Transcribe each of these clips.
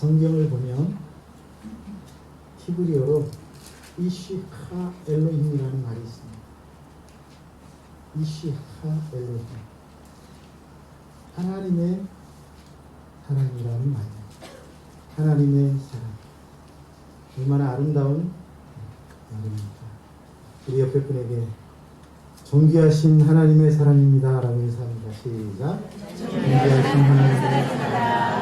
성경을 보면 히브리어로 이시하 엘로힘이라는 말이 있습니다. 이시하 엘로힘, 하나님의 사랑이라는 말이에요. 하나님의 사랑, 얼마나 아름다운 말입니까? 우리 옆에 분에게 존귀하신 하나님의 사랑입니다 라고 인사합니다. 시작. 존귀하신 하나님의 사랑.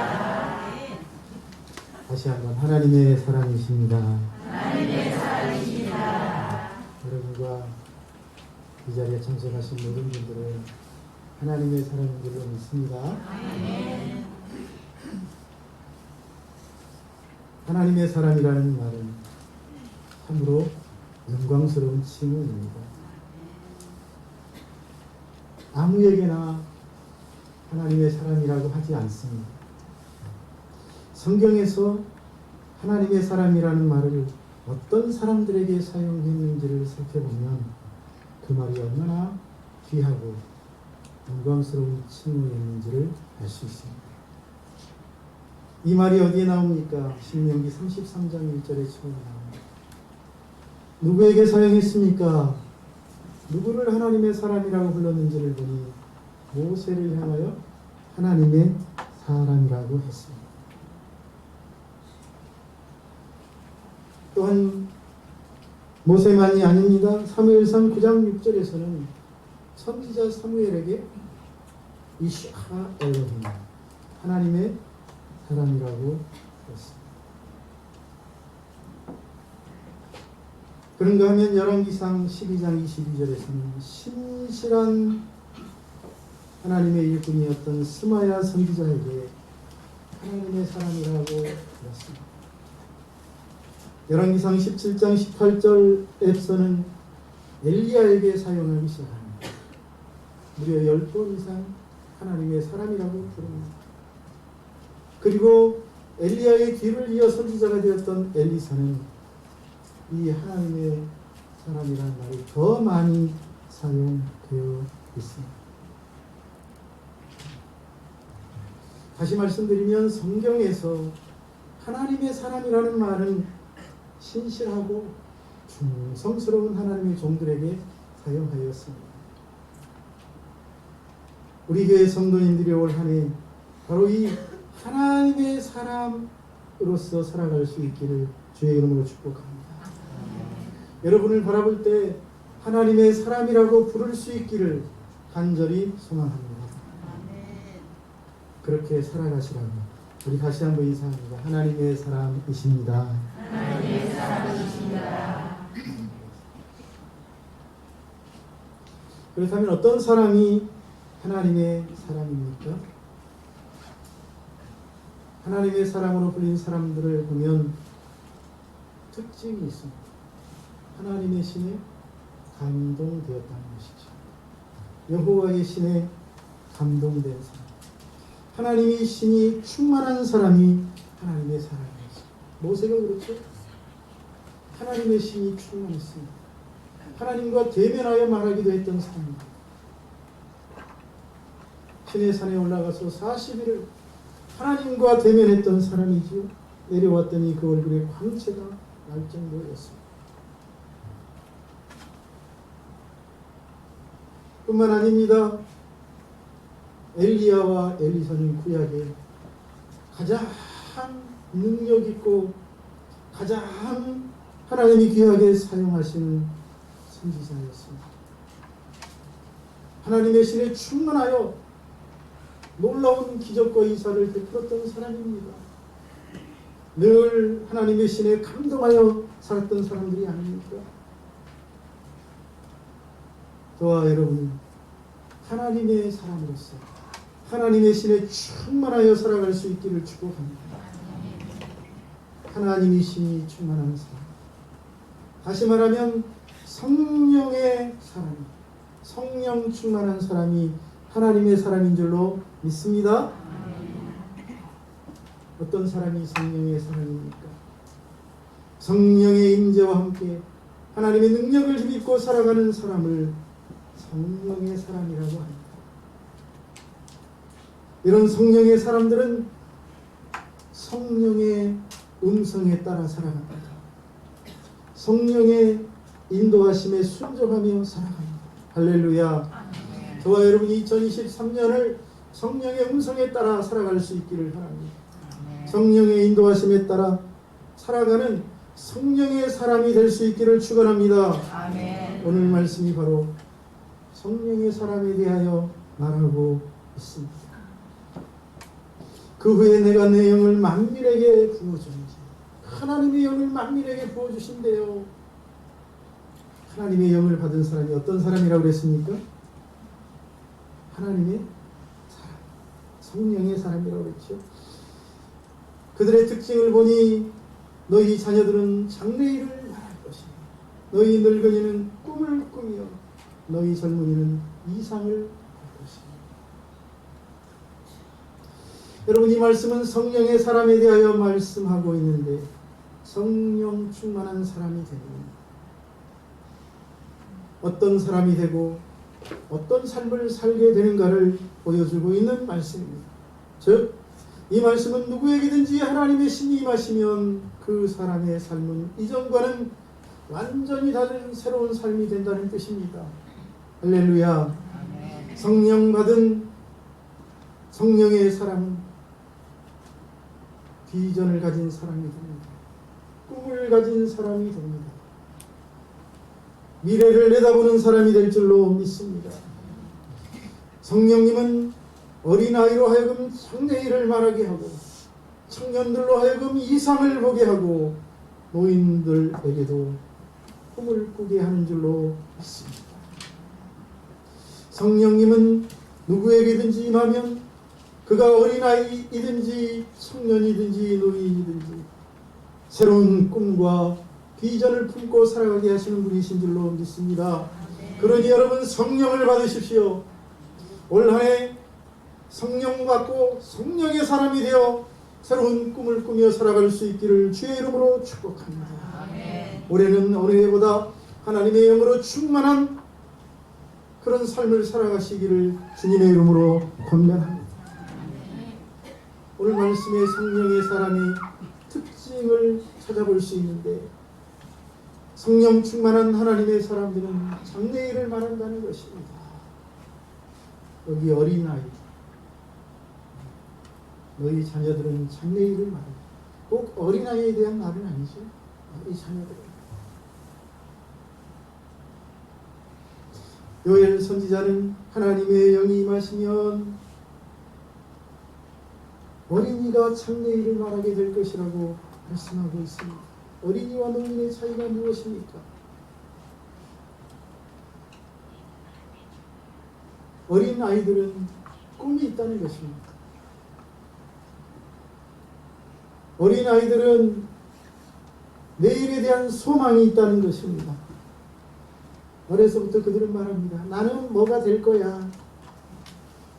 다시 한번 하나님의 사랑이십니다. 하나님의 사랑이십니다. 여러분과 이 자리에 참석하신 모든 분들은 하나님의 사랑인 줄로 믿습니다. 아멘. 하나님의 사랑이라는 말은 참으로 영광스러운 칭호입니다. 아무에게나 하나님의 사랑이라고 하지 않습니다. 성경에서 하나님의 사랑이라는 말을 어떤 사람들에게 사용했는지를 살펴보면 그 말이 얼마나 귀하고 영광스러운 칭호였는지를 알 수 있습니다. 이 말이 어디에 나옵니까? 신명기 33장 1절에 처음 나옵니다. 누구에게 사용했습니까? 누구를 하나님의 사람이라고 불렀는지를 보니 모세를 향하여 하나님의 사람이라고 했습니다. 또한 모세만이 아닙니다. 사무엘상 9장 6절에서는 선지자 사무엘에게 이시하 엘로힘, 하나님의 사람이라고 했습니다. 그런가 하면 열왕기상 12장 22절에서는 신실한 하나님의 일꾼이었던 스마야 선지자에게 하나님의 사람이라고 불렀습니다. 열왕기상 17장 18절에서는 엘리야에게 사용하기 시작합니다. 무려 10번 이상 하나님의 사람이라고 부릅니다. 그리고 엘리야의 뒤를 이어 선지자가 되었던 엘리사는 이 하나님의 사람이라는 말이 더 많이 사용되어 있습니다. 다시 말씀드리면 성경에서 하나님의 사람이라는 말은 신실하고 충성스러운 하나님의 종들에게 사용하였습니다. 우리 교회 성도님들이 올 한 해 바로 이 하나님의 사람으로서 살아갈 수 있기를 주의 이름으로 축복합니다. 여러분을 바라볼 때 하나님의 사람이라고 부를 수 있기를 간절히 소망합니다. 그렇게 살아가시라고 우리 다시 한번 인사합니다. 하나님의 사람이십니다. 하나님의 사람이십니다. 그렇다면 어떤 사람이 하나님의 사람입니까? 하나님의 사람으로 불린 사람들을 보면 특징이 있습니다. 하나님의 신에 감동되었다는 것이죠. 여호와의 신에 감동된 사람, 하나님의 신이 충만한 사람이 하나님의 사람이었습니다. 모세가 그렇죠? 하나님의 신이 충만했습니다. 하나님과 대면하여 말하기도 했던 사람입니다. 신의 산에 올라가서 40일을 하나님과 대면했던 사람이지요. 내려왔더니 그 얼굴에 광채가 날 정도였습니다. 뿐만 아닙니다. 엘리야와 엘리사는 구약에 가장 능력 있고 가장 하나님이 귀하게 사용하시는 선지자였습니다. 하나님의 신에 충만하여 놀라운 기적과 이사를 베풀었던 사람입니다. 늘 하나님의 신에 감동하여 살았던 사람들이 아닙니까? 저와 여러분, 하나님의 사람으로서 하나님의 신에 충만하여 살아갈 수 있기를 축복합니다. 하나님의 신이 충만한 사람, 다시 말하면 성령의 사람, 성령 충만한 사람이 하나님의 사람인 줄로 믿습니다. 어떤 사람이 성령의 사람입니까? 성령의 임재와 함께 하나님의 능력을 힘입고 살아가는 사람을 성령의 사람이라고 합니다. 이런 성령의 사람들은 성령의 음성에 따라 살아갑니다. 성령의 인도하심에 순종하며 살아갑니다. 할렐루야. 저와 여러분이 2023년을 성령의 음성에 따라 살아갈 수 있기를 바랍니다. 성령의 인도하심에 따라 살아가는 성령의 사람이 될 수 있기를 축원합니다. 오늘 말씀이 바로 성령의 사람에 대하여 말하고 있습니다. 그 후에 내가 내 영을 만민에게 부어주는지. 하나님의 영을 만민에게 부어주신대요. 하나님의 영을 받은 사람이 어떤 사람이라고 그랬습니까? 하나님의 사람, 성령의 사람이라고 그랬죠. 그들의 특징을 보니 너희 자녀들은 장래일을 말할 것이며 너희 늙은이는 꿈을 꾸며 너희 젊은이는 이상을 할 것이며. 여러분, 이 말씀은 성령의 사람에 대하여 말씀하고 있는데 성령 충만한 사람이 되는 어떤 사람이 되고 어떤 삶을 살게 되는가를 보여주고 있는 말씀입니다. 즉, 이 말씀은 누구에게든지 하나님의 신이 임하시면 그 사람의 삶은 이전과는 완전히 다른 새로운 삶이 된다는 뜻입니다. 할렐루야. 성령 받은 성령의 사람은 비전을 가진 사람이 됩니다. 꿈을 가진 사람이 됩니다. 미래를 내다보는 사람이 될 줄로 믿습니다. 성령님은 어린아이로 하여금 장래일을 말하게 하고 청년들로 하여금 이상을 보게 하고 노인들에게도 꿈을 꾸게 하는 줄로 믿습니다. 성령님은 누구에게든지 임하면 그가 어린아이이든지 청년이든지 노인이든지 새로운 꿈과 비전을 품고 살아가게 하시는 분이신 줄로 믿습니다. 그러니 여러분, 성령을 받으십시오. 올 한 해 성령 받고 성령의 사람이 되어 새로운 꿈을 꾸며 살아갈 수 있기를 주의 이름으로 축복합니다. 올해는 어느 해보다 하나님의 영으로 충만한 그런 삶을 살아가시기를 주님의 이름으로 권면합니다. 오늘 말씀의 성령의 사람이 특징을 찾아볼 수 있는데 성령 충만한 하나님의 사람들은 장래일을 말한다는 것입니다. 여기 어린아이, 너희 자녀들은 장래일을 말한다. 꼭 어린아이에 대한 말은 아니죠. 너희 자녀들. 요엘 선지자는 하나님의 영이 임하시면 어린이가 장래일을 말하게 될 것이라고 말씀하고 있습니다. 어린이와 노인의 차이가 무엇입니까? 어린 아이들은 꿈이 있다는 것입니다. 어린 아이들은 내일에 대한 소망이 있다는 것입니다. 어려서부터 그들은 말합니다. 나는 뭐가 될 거야.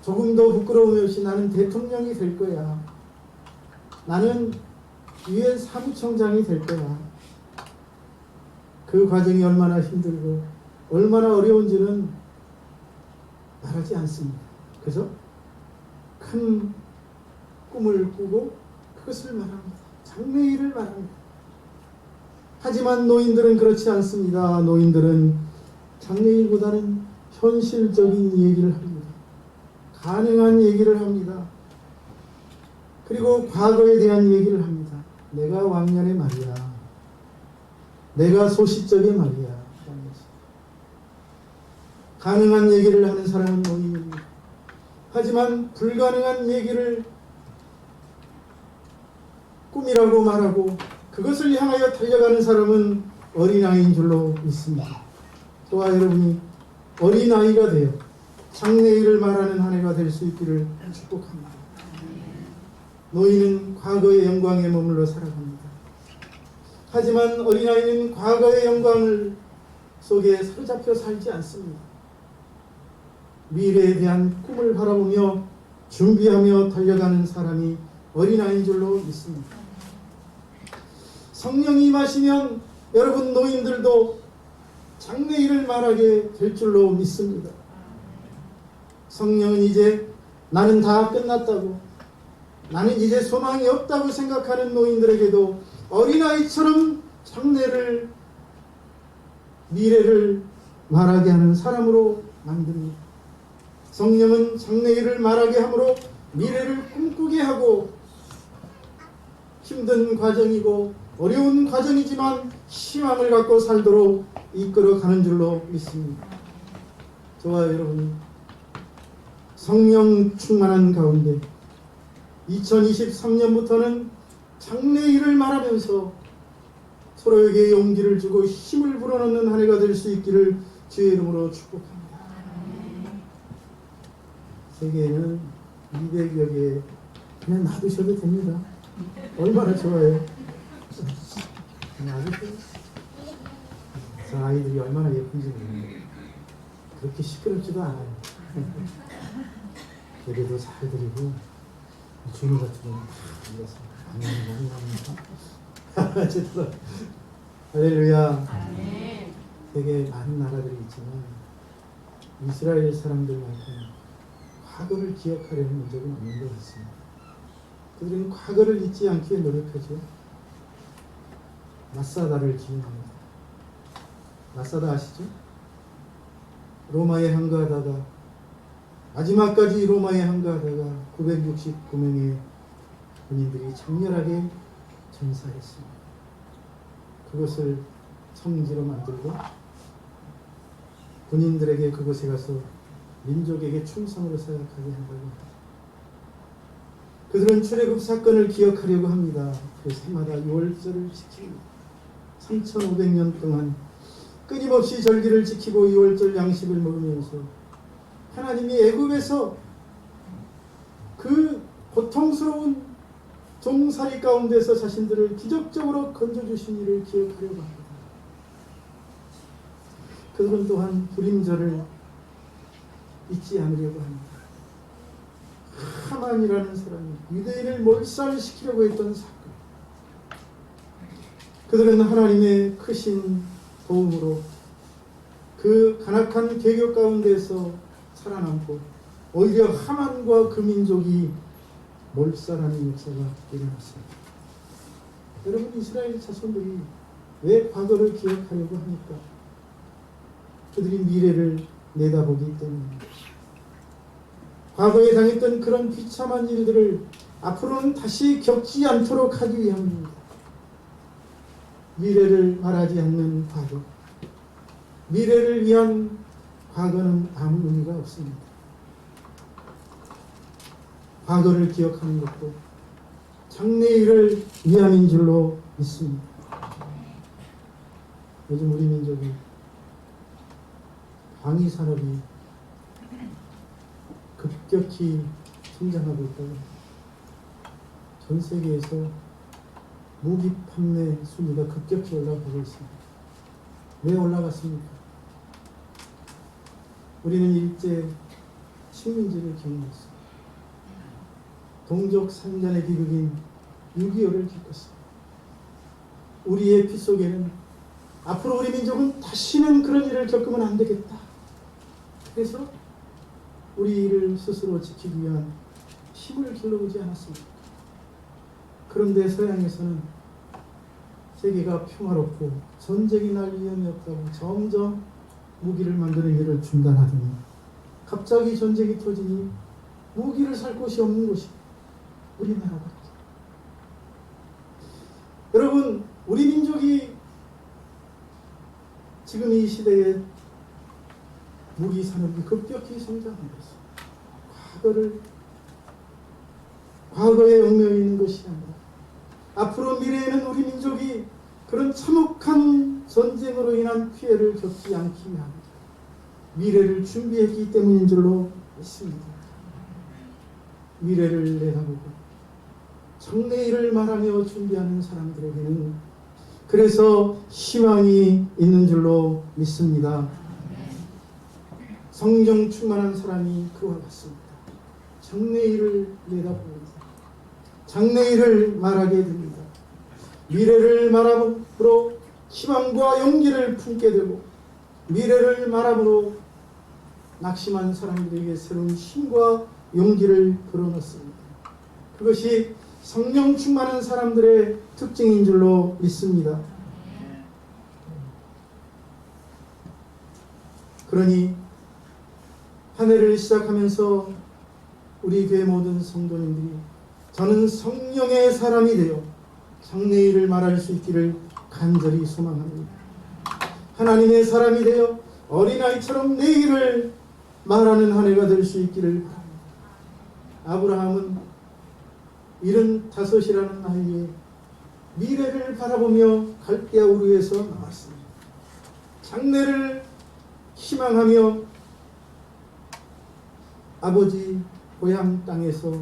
조금 더 부끄러움이 없이 나는 대통령이 될 거야. 나는 유엔 사무총장이 될 거야. 그 과정이 얼마나 힘들고 얼마나 어려운지는 말하지 않습니다. 그죠? 큰 꿈을 꾸고 그것을 말합니다. 장래일을 말합니다. 하지만 노인들은 그렇지 않습니다. 노인들은 장래일보다는 현실적인 얘기를 합니다. 가능한 얘기를 합니다. 그리고 과거에 대한 얘기를 합니다. 내가 왕년에 말이야. 내가 소시적에 말이야. 가능한 얘기를 하는 사람은 노인입니다. 하지만 불가능한 얘기를 꿈이라고 말하고 그것을 향하여 달려가는 사람은 어린아이인 줄로 믿습니다. 저와 여러분이 어린아이가 되어 장래일을 말하는 한 해가 될 수 있기를 축복합니다. 노인은 과거의 영광에 머물러 살아갑니다. 하지만 어린아이는 과거의 영광을 속에 사로잡혀 살지 않습니다. 미래에 대한 꿈을 바라보며 준비하며 달려가는 사람이 어린아이인 줄로 믿습니다. 성령이 임하시면 여러분 노인들도 장래일을 말하게 될 줄로 믿습니다. 성령은 이제 나는 다 끝났다고, 나는 이제 소망이 없다고 생각하는 노인들에게도 어린아이처럼 장래를, 미래를 말하게 하는 사람으로 만듭니다. 성령은 장래일을 말하게 함으로 미래를 꿈꾸게 하고, 힘든 과정이고 어려운 과정이지만 희망을 갖고 살도록 이끌어가는 줄로 믿습니다. 저와 여러분이 성령 충만한 가운데 2023년부터는 장래일을 말하면서 서로에게 용기를 주고 힘을 불어넣는 한 해가 될 수 있기를 주의 이름으로 축복합니다. 세계에는 200여 개 그냥 놔두셔도 됩니다. 얼마나 좋아요. 놔두세요. 저 아이들이 얼마나 예쁜지 모르겠어요. 그렇게 시끄럽지도 않아요. 예배도 잘 드리고 주님 같은 경우는 다 불러서 많이 어쨌든 할렐루야. 세계에 많은 나라들이 있지만 이스라엘 사람들만큼 과거를 기억하려는 문제는 없는 것 같습니다. 그들은 과거를 잊지 않기 위해 노력하죠. 마사다를 기용합니다. 마사다 아시죠? 로마에 항거하다가 마지막까지 로마에 항거하다가 969명의 군인들이 장렬하게 전사했습니다. 그것을 성지로 만들고 군인들에게 그곳에 가서 민족에게 충성으로 생각하게 한다고 합니다. 그들은 출애굽 사건을 기억하려고 합니다. 그래서 해마다 6월절을 지킵니다. 3500년 동안 끊임없이 절기를 지키고 6월절 양식을 먹으면서 하나님이 애굽에서 그 고통스러운 종살이 가운데서 자신들을 기적적으로 건져주신 일을 기억하려고 합니다. 그들은 또한 불임절을 잊지 않으려고 합니다. 하만이라는 사람이 유대인을 몰살시키려고 했던 사건, 그들은 하나님의 크신 도움으로 그 간악한 계교 가운데서 살아남고 오히려 하만과 그 민족이 몰살하는 역사가 일어났습니다. 여러분, 이스라엘 자손들이 왜 과거를 기억하려고 합니까? 그들이 미래를 내다보기 때문입니다. 과거에 당했던 그런 비참한 일들을 앞으로는 다시 겪지 않도록 하기 위함입니다. 미래를 말하지 않는 과거, 미래를 위한 과거는 아무 의미가 없습니다. 과거를 기억하는 것도 장래일을 위함인 줄로 믿습니다. 요즘 우리 민족이 방위 산업이 급격히 성장하고 있다고, 전 세계에서 무기 판매 순위가 급격히 올라가고 있습니다. 왜 올라갔습니까? 우리는 일제 식민지를 경험했습니다. 동족 산전의 비극인 6.25를 겪었습니다. 우리의 피 속에는 앞으로 우리 민족은 다시는 그런 일을 겪으면 안 되겠다. 그래서 우리를 스스로 지키기 위한 힘을 길러보지 않았습니까? 그런데 서양에서는 세계가 평화롭고 전쟁이 날 위험이 없다고 점점 무기를 만드는 일을 중단하더니 갑자기 전쟁이 터지니 무기를 살 곳이 없는 곳이 우리나라밖에. 여러분, 우리 민족이 지금 이 시대에 무기 산업이 급격히 성장하고 있습니다. 과거에 얽매여 있는 것이 아니라 앞으로 미래에는 우리 민족이 그런 참혹한 전쟁으로 인한 피해를 겪지 않기 위한 미래를 준비했기 때문인 줄로 믿습니다. 미래를 내다보고 장래일을 말하며 준비하는 사람들에게는 그래서 희망이 있는 줄로 믿습니다. 성령 충만한 사람이 그와 같습니다. 장래일을 내다봅니다. 장래일을 말하게 됩니다. 미래를 말함으로 희망과 용기를 품게 되고 미래를 말함으로 낙심한 사람들에게 새로운 힘과 용기를 불어넣습니다. 그것이 성령 충만한 사람들의 특징인 줄로 믿습니다. 그러니 한 해를 시작하면서 우리 교회 모든 성도님들이 저는 성령의 사람이 되어 장래일을 말할 수 있기를 간절히 소망합니다. 하나님의 사람이 되어 어린아이처럼 내일을 말하는 한 해가 될 수 있기를 바랍니다. 아브라함은 75이라는 나이에 미래를 바라보며 갈대아 우르에서 나왔습니다. 장래를 희망하며 아버지 고향 땅에서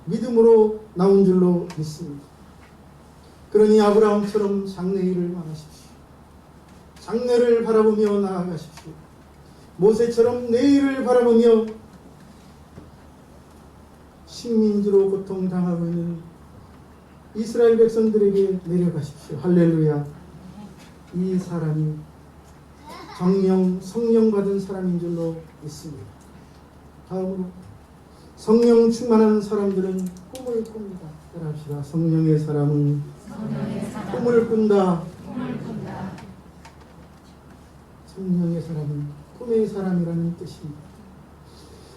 믿음으로 나온 줄로 믿습니다. 그러니 아브라함처럼 장래일을 말하십시오. 장래를 바라보며 나아가십시오. 모세처럼 내일을 바라보며 식민지로 고통당하고 있는 이스라엘 백성들에게 내려가십시오. 할렐루야. 이 사람이 정령 성령 받은 사람인 줄로 믿습니다. 다음으로 성령 충만한 사람들은 꿈을 꿉니다. 따라합시다. 성령의 사람은 꿈을 꾼다. 성령의 사람은 꿈의 사람이라는 뜻입니다.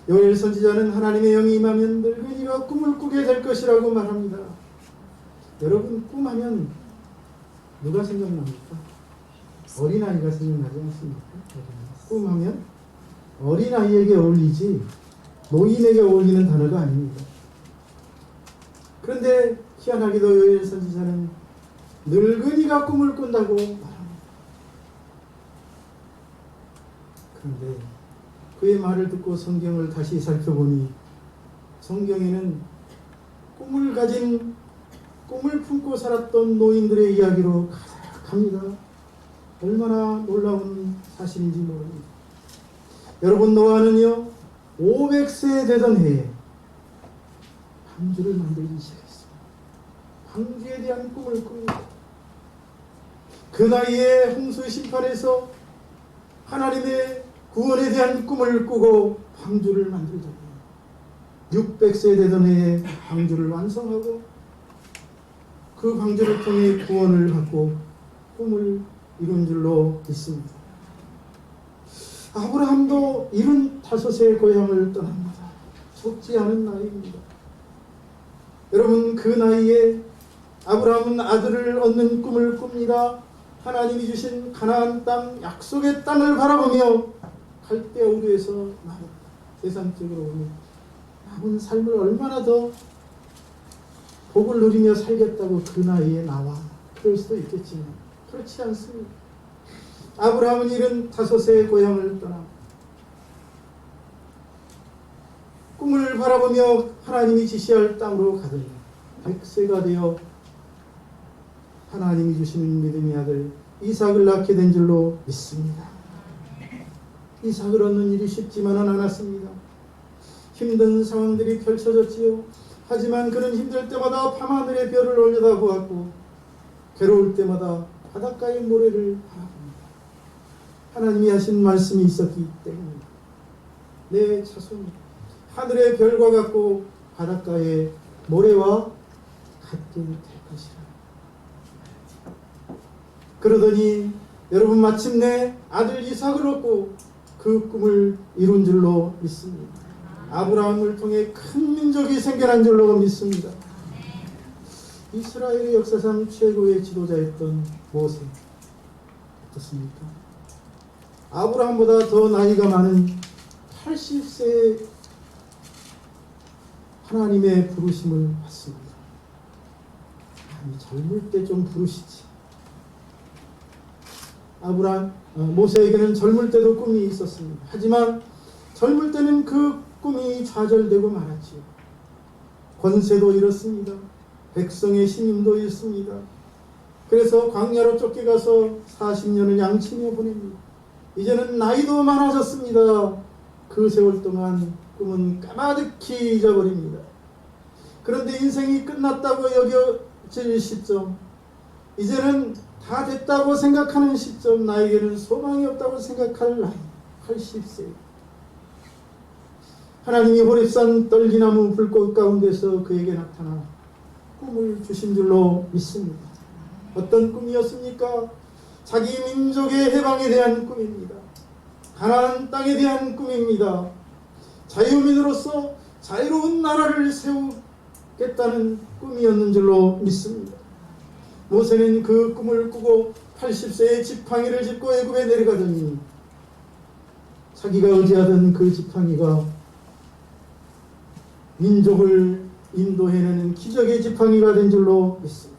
요엘 선지자는 하나님의 영이 임하면 늙은이가 꿈을 꾸게 될 것이라고 말합니다. 여러분, 꿈하면 누가 생각납니까? 어린아이가 생각나지 않습니까? 꿈하면 어린아이에게 어울리지 노인에게 어울리는 단어가 아닙니다. 그런데 희한하게도 요엘 선지자는 늙은이가 꿈을 꾼다고 말합니다. 그런데 그의 말을 듣고 성경을 다시 살펴보니 성경에는 꿈을 품고 살았던 노인들의 이야기로 가득합니다. 얼마나 놀라운 사실인지 모릅니다. 여러분, 노아는요 500세 되던 해에 방주를 만들기 시작했습니다. 방주에 대한 꿈을 꿉니다. 그 나이에 홍수 심판에서 하나님의 구원에 대한 꿈을 꾸고 방주를 만들더니 600세 되던 해에 방주를 완성하고 그 방주를 통해 구원을 받고 꿈을 이룬 줄로 믿습니다. 아브라함도 75세 고향을 떠납니다. 적지 않은 나이입니다. 여러분, 그 나이에 아브라함은 아들을 얻는 꿈을 꿉니다. 하나님이 주신 가나안 땅, 약속의 땅을 바라보며 갈대아 우르에서 나옵니다. 세상적으로 남은 삶을 얼마나 더 복을 누리며 살겠다고 그 나이에 나와. 그럴 수도 있겠지만 그렇지 않습니다. 아브라함은 75세의 고향을 떠나 꿈을 바라보며 하나님이 지시할 땅으로 가더니 100세가 되어 하나님이 주시는 믿음의 아들 이삭을 낳게 된 줄로 믿습니다. 이삭을 얻는 일이 쉽지만은 않았습니다. 힘든 상황들이 펼쳐졌지요. 하지만 그는 힘들 때마다 밤하늘의 별을 올려다보았고 괴로울 때마다 바닷가의 모래를 바라봅니다. 하나님이 하신 말씀이 있었기 때문입니다. 내 자손이 하늘의 별과 같고 바닷가의 모래와 같게 될 것이라. 그러더니 여러분, 마침내 아들 이삭을 얻고 그 꿈을 이룬 줄로 믿습니다. 아브라함을 통해 큰 민족이 생겨난 줄로 믿습니다. 이스라엘의 역사상 최고의 지도자였던 모세, 어떻습니까? 아브라함보다 더 나이가 많은 80세의 하나님의 부르심을 받습니다. 아니, 젊을 때 좀 부르시지. 모세에게는 젊을 때도 꿈이 있었습니다. 하지만 젊을 때는 그 꿈이 좌절되고 말았지요. 권세도 잃었습니다. 백성의 신임도 잃습니다. 그래서 광야로 쫓겨가서 40년을 양치며 보냅니다. 이제는 나이도 많아졌습니다. 그 세월 동안 꿈은 까마득히 잊어버립니다. 그런데 인생이 끝났다고 여겨질 시점, 이제는 다 됐다고 생각하는 시점, 나에게는 소망이 없다고 생각할 나이, 80세. 하나님이 호렙산 떨기나무 불꽃 가운데서 그에게 나타나 꿈을 주신 줄로 믿습니다. 어떤 꿈이었습니까? 자기 민족의 해방에 대한 꿈입니다. 가나안 땅에 대한 꿈입니다. 자유민으로서 자유로운 나라를 세우겠다는 꿈이었는 줄로 믿습니다. 모세는 그 꿈을 꾸고 80세에 지팡이를 짚고 애굽에 내려가더니 자기가 의지하던 그 지팡이가 민족을 인도해내는 기적의 지팡이가 된 줄로 믿습니다.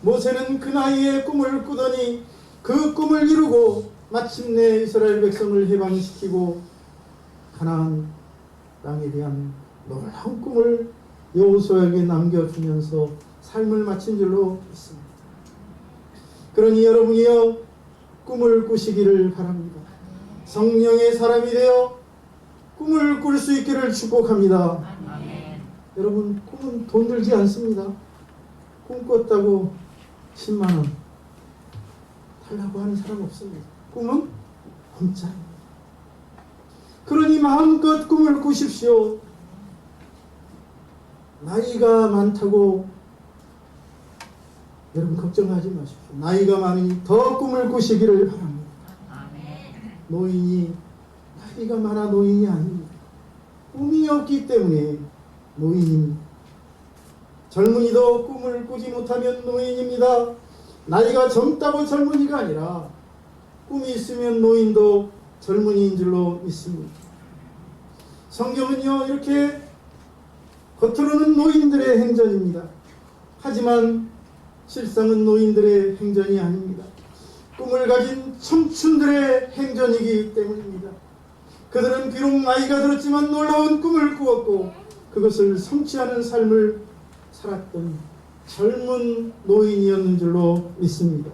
모세는 그 나이에 꿈을 꾸더니 그 꿈을 이루고 마침내 이스라엘 백성을 해방시키고 가나안 땅에 대한 놀라운 꿈을 여호수아에게 남겨주면서 삶을 마친 줄로 믿습니다. 그러니 여러분이여 꿈을 꾸시기를 바랍니다. 성령의 사람이 되어 꿈을 꿀 수 있기를 축복합니다. 여러분, 꿈은 돈 들지 않습니다. 꿈 꿨다고 10만 원 달라고 하는 사람 없습니다. 꿈은 공짜입니다. 그러니 마음껏 꿈을 꾸십시오. 나이가 많다고 여러분 걱정하지 마십시오. 나이가 많으니 더 꿈을 꾸시기를 바랍니다. 노인이 나이가 많아 노인이 아닙니다. 꿈이 없기 때문에 노인입니다. 젊은이도 꿈을 꾸지 못하면 노인입니다. 나이가 젊다고 젊은이가 아니라 꿈이 있으면 노인도 젊은이인 줄로 믿습니다. 성경은요 이렇게 겉으로는 노인들의 행전입니다. 하지만 실상은 노인들의 행전이 아닙니다. 꿈을 가진 청춘들의 행전이기 때문입니다. 그들은 비록 나이가 들었지만 놀라운 꿈을 꾸었고 그것을 성취하는 삶을 살았던 젊은 노인이었는 줄로 믿습니다.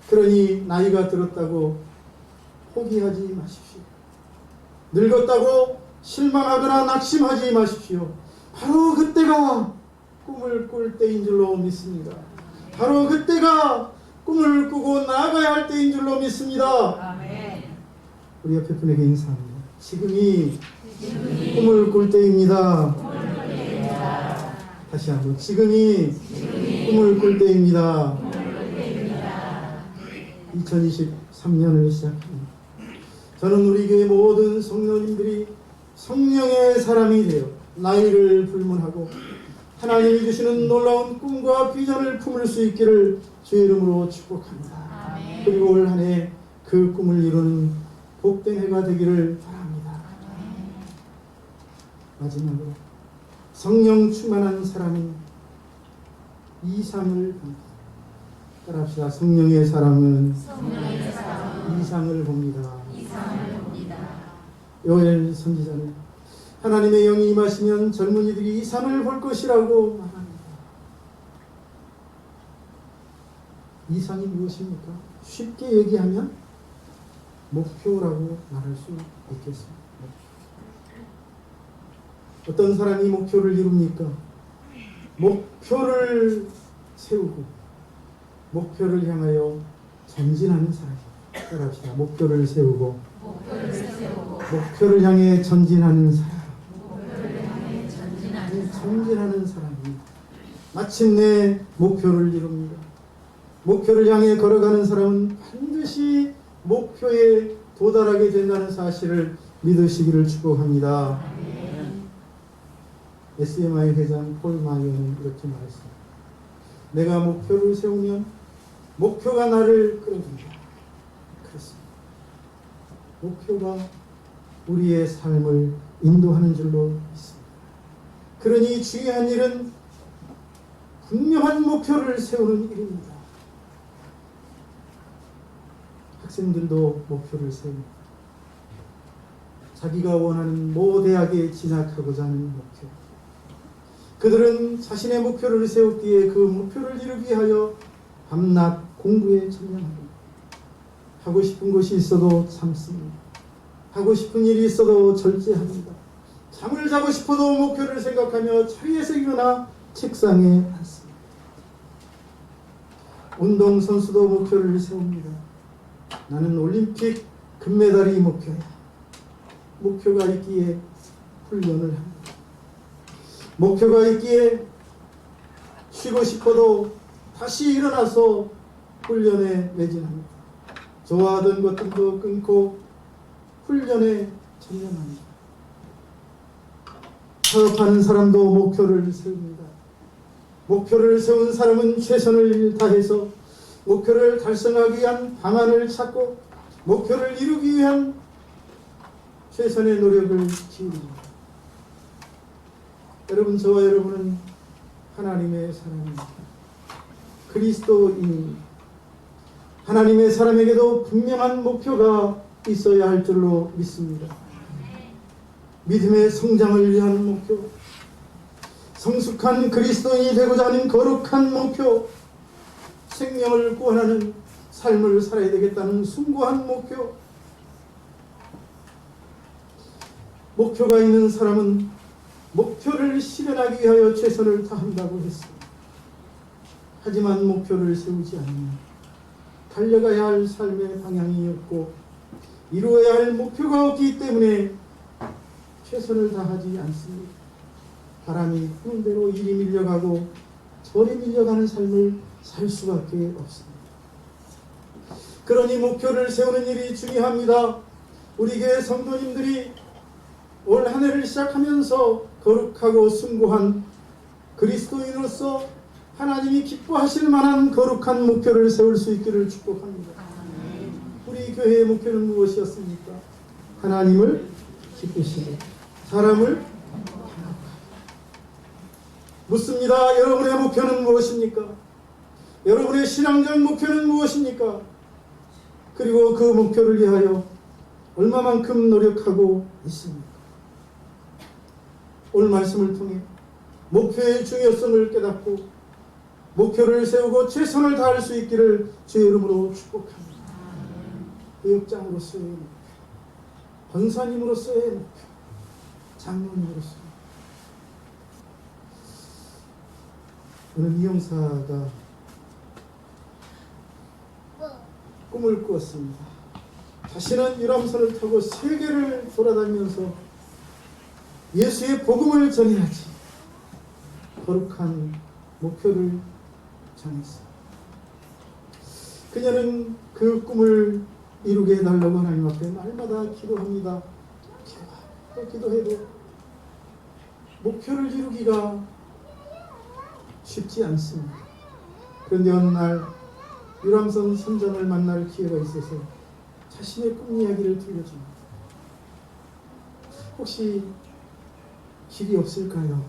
그러니 나이가 들었다고 포기하지 마십시오. 늙었다고 실망하거나 낙심하지 마십시오. 바로 그때가 꿈을 꿀 때인 줄로 믿습니다. 바로 그때가 꿈을 꾸고 나아가야 할 때인 줄로 믿습니다. 아멘. 우리 옆에 분에게 인사합니다. 지금이 꿈을 꿀 때입니다. 다시 한번 지금이 꿈을 꿀 때입니다. 2023년을 시작합니다. 저는 우리 교회 모든 성도님들이 성령의 사람이 되어 나이를 불문하고 하나님이 주시는 놀라운 꿈과 비전을 품을 수 있기를 주의 이름으로 축복합니다. 아멘. 그리고 올 한 해 그 꿈을 이루는 복된 해가 되기를 바랍니다. 아멘. 마지막으로 성령 충만한 사람은 이상을 봅니다. 따라합시다. 성령의 사람은 이상을 봅니다. 요엘 선지자는 하나님의 영이 임하시면 젊은이들이 이상을 볼 것이라고 말합니다. 이상이 무엇입니까? 쉽게 얘기하면 목표라고 말할 수 있겠습니다. 어떤 사람이 목표를 이룹니까? 목표를 세우고 목표를 향하여 전진하는 사람입니다. 따라합시다. 목표를 세우고 목표를 향해 전진하는 사람. 전진하는 사람이 마침내 목표를 이룹니다. 목표를 향해 걸어가는 사람은 반드시 목표에 도달하게 된다는 사실을 믿으시기를 축복합니다. SMI 회장 폴 마이어는 이렇게 말했습니다. 내가 목표를 세우면 목표가 나를 끌어준다. 그렇습니다. 목표가 우리의 삶을 인도하는 줄로 믿습니다. 그러니 중요한 일은 분명한 목표를 세우는 일입니다. 학생들도 목표를 세웁니다. 자기가 원하는 모 대학에 진학하고자 하는 목표. 그들은 자신의 목표를 세웠기에 그 목표를 이루기 위하여 밤낮 공부에 전념합니다. 하고 싶은 것이 있어도 참습니다. 하고 싶은 일이 있어도 절제합니다. 잠을 자고 싶어도 목표를 생각하며 자리에서 일어나 책상에 앉습니다. 운동선수도 목표를 세웁니다. 나는 올림픽 금메달이 목표야. 목표가 있기에 훈련을 합니다. 목표가 있기에 쉬고 싶어도 다시 일어나서 훈련에 매진합니다. 좋아하던 것들도 끊고 훈련에 전념합니다. 사업하는 사람도 목표를 세웁니다. 목표를 세운 사람은 최선을 다해서 목표를 달성하기 위한 방안을 찾고 목표를 이루기 위한 최선의 노력을 기울입니다. 여러분, 저와 여러분은 하나님의 사람입니다. 그리스도인입니다. 하나님의 사람에게도 분명한 목표가 있어야 할 줄로 믿습니다. 믿음의 성장을 위한 목표, 성숙한 그리스도인이 되고자 하는 거룩한 목표, 생명을 구원하는 삶을 살아야 되겠다는 숭고한 목표. 목표가 있는 사람은 목표를 실현하기 위하여 최선을 다한다고 했습니다. 하지만 목표를 세우지 않으면 달려가야 할 삶의 방향이 없고 이루어야 할 목표가 없기 때문에 최선을 다하지 않습니다. 바람이 부는 대로 이리 밀려가고 저리 밀려가는 삶을 살 수밖에 없습니다. 그러니 목표를 세우는 일이 중요합니다. 우리 교회 성도님들이 올 한 해를 시작하면서 거룩하고 숭고한 그리스도인으로서 하나님이 기뻐하실 만한 거룩한 목표를 세울 수 있기를 축복합니다. 우리 교회의 목표는 무엇이었습니까? 하나님을 기쁘시고 사람을 묻습니다. 여러분의 목표는 무엇입니까? 여러분의 신앙적 목표는 무엇입니까? 그리고 그 목표를 위하여 얼마만큼 노력하고 있습니까? 오늘 말씀을 통해 목표의 중요성을 깨닫고 목표를 세우고 최선을 다할 수 있기를 주의 이름으로 축복합니다. 교육장으로서의 목표, 권사님으로서의 목표, 장로님으로서의 어느 미용사가 꿈을 꾸었습니다. 자신은 유람선을 타고 세계를 돌아다니면서 예수의 복음을 전해야지. 거룩한 목표를 정했습니다. 그녀는 그 꿈을 이루게 해달라고 하나님 앞에 날마다 기도합니다. 기도해도 목표를 이루기가 쉽지 않습니다. 그런데 어느 날 유람선 선장을 만날 기회가 있어서 자신의 꿈 이야기를 들려줍니다. 혹시 길이 없을까요?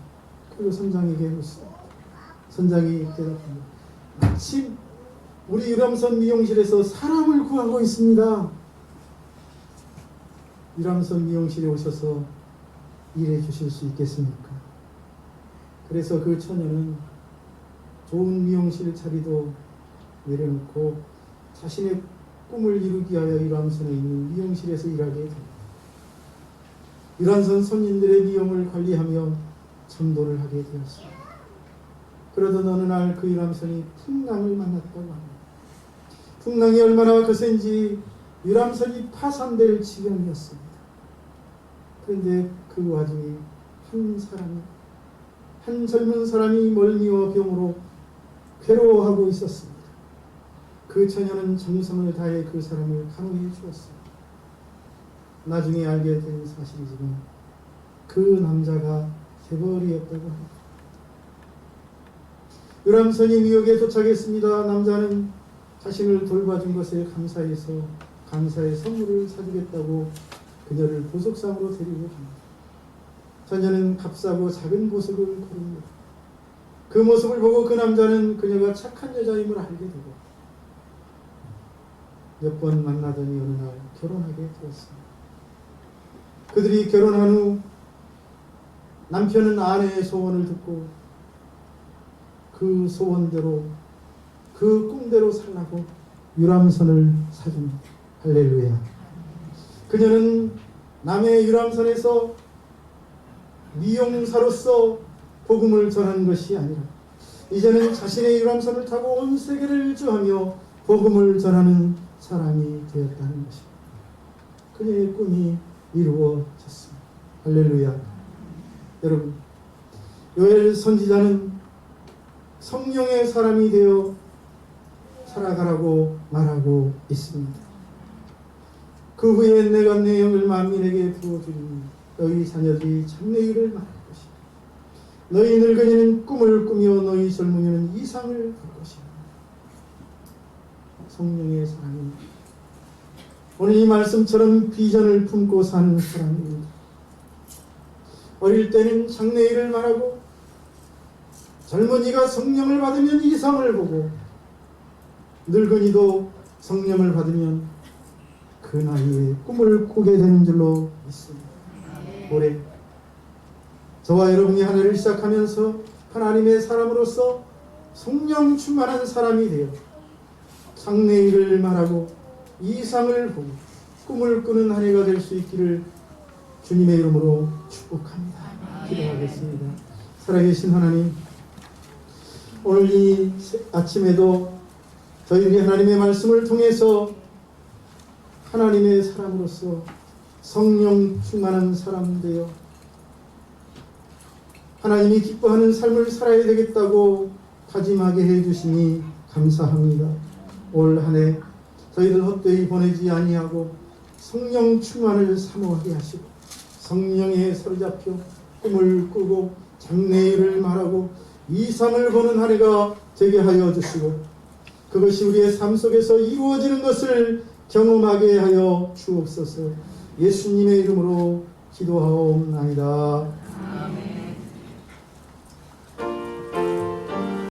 그리고 선장에게 묻습니다. 선장이 대답합니다. 마침 우리 유람선 미용실에서 사람을 구하고 있습니다. 유람선 미용실에 오셔서 일해 주실 수 있겠습니까? 그래서 그 처녀는 좋은 미용실 자리도 내려놓고 자신의 꿈을 이루기 위하여 유람선에 있는 미용실에서 일하게 됩니다. 유람선 손님들의 미용을 관리하며 전도를 하게 되었습니다. 그러던 어느 날 그 유람선이 풍랑을 만났다고 합니다. 풍랑이 얼마나 거센지 유람선이 파산될 지경이었습니다. 그런데 그 와중에 한 젊은 사람이 멀미와 병으로 괴로워하고 있었습니다. 그 처녀는 정성을 다해 그 사람을 간호해 주었습니다. 나중에 알게 된 사실이지만 그 남자가 재벌이었다고 합니다. 유람선이 뉴욕에 도착했습니다. 남자는 자신을 돌봐준 것에 감사해서 감사의 선물을 사주겠다고 그녀를 보석상으로 데리고 갑니다. 처녀는 값싸고 작은 보석을 고릅니다. 그 모습을 보고 그 남자는 그녀가 착한 여자임을 알게 되고 몇 번 만나더니 어느 날 결혼하게 되었습니다. 그들이 결혼한 후 남편은 아내의 소원을 듣고 그 소원대로 그 꿈대로 살라고 유람선을 사줍니다. 할렐루야. 그녀는 남의 유람선에서 미용사로서 복음을 전하는 것이 아니라 이제는 자신의 유람선을 타고 온 세계를 일주하며 복음을 전하는 사람이 되었다는 것입니다. 그녀의 꿈이 이루어졌습니다. 할렐루야. 여러분, 요엘 선지자는 성령의 사람이 되어 살아가라고 말하고 있습니다. 그 후에 내가 내 영을 만민에게 부어주리니 너희 자녀들이 참내 일을 말할 것이다. 너희 늙은이는 꿈을 꾸며 너희 젊은이는 이상을 볼 것이다. 성령의 사람입니다. 오늘 이 말씀처럼 비전을 품고 사는 사람입니다. 어릴 때는 장래 일을 말하고 젊은이가 성령을 받으면 이상을 보고 늙은이도 성령을 받으면 그 나이에 꿈을 꾸게 되는 줄로 믿습니다. 올해 저와 여러분이 한 해를 시작하면서 하나님의 사람으로서 성령 충만한 사람이 되어 장래 일을 말하고 이상을 보고 꿈을 꾸는 한 해가 될 수 있기를 주님의 이름으로 축복합니다. 기도하겠습니다. 살아계신 하나님, 오늘 이 아침에도 저희들이 하나님의 말씀을 통해서 하나님의 사람으로서 성령 충만한 사람 되어 하나님이 기뻐하는 삶을 살아야 되겠다고 다짐하게 해주시니 감사합니다. 올 한 해 저희들 헛되이 보내지 아니하고 성령 충만을 사모하게 하시고 성령에 사로잡혀 꿈을 꾸고 장래일을 말하고 이상을 보는 한 해가 되게 하여 주시고 그것이 우리의 삶 속에서 이루어지는 것을 경험하게 하여 주옵소서. 예수님의 이름으로 기도하옵나이다. 아멘.